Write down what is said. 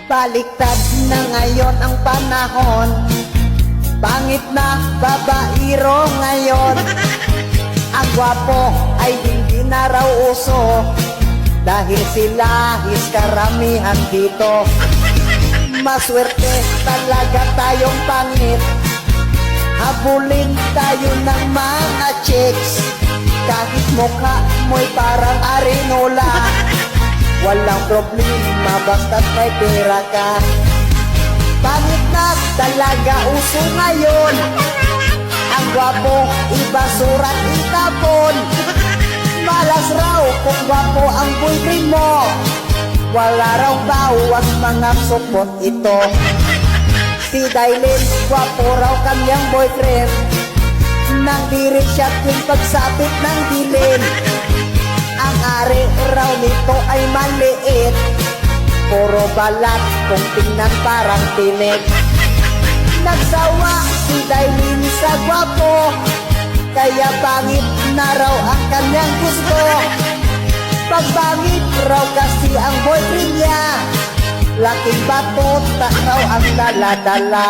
Baliktad na ngayon ang panahon, pangit na babairo ngayon. Ang gwapo ay hindi na raw uso, dahil sila is karamihan dito. Maswerte talaga tayong pangit, habulin tayo ng mga chicks. Kahit mukha mo'y parang arinola, walang problema basta't may pera ka. Pangit na talaga uso ngayon, ang gwapo ibasura't itapon. Malas raw kung gwapo ang boyfriend mo, wala raw bawas mga support ito. Si Dailin, gwapo raw kanyang boyfriend, nang dirit siya yung pagsapit ng dilim. Ang ari raw nito ay maliit, puro balat kung tingnan parang tinik. Nagsawa si Dailin sa gwapo, kaya pangit na raw ang kanyang gusto. Pagpangit raw kasi ang boyfriend niya, laking batot na raw ang dala-dala.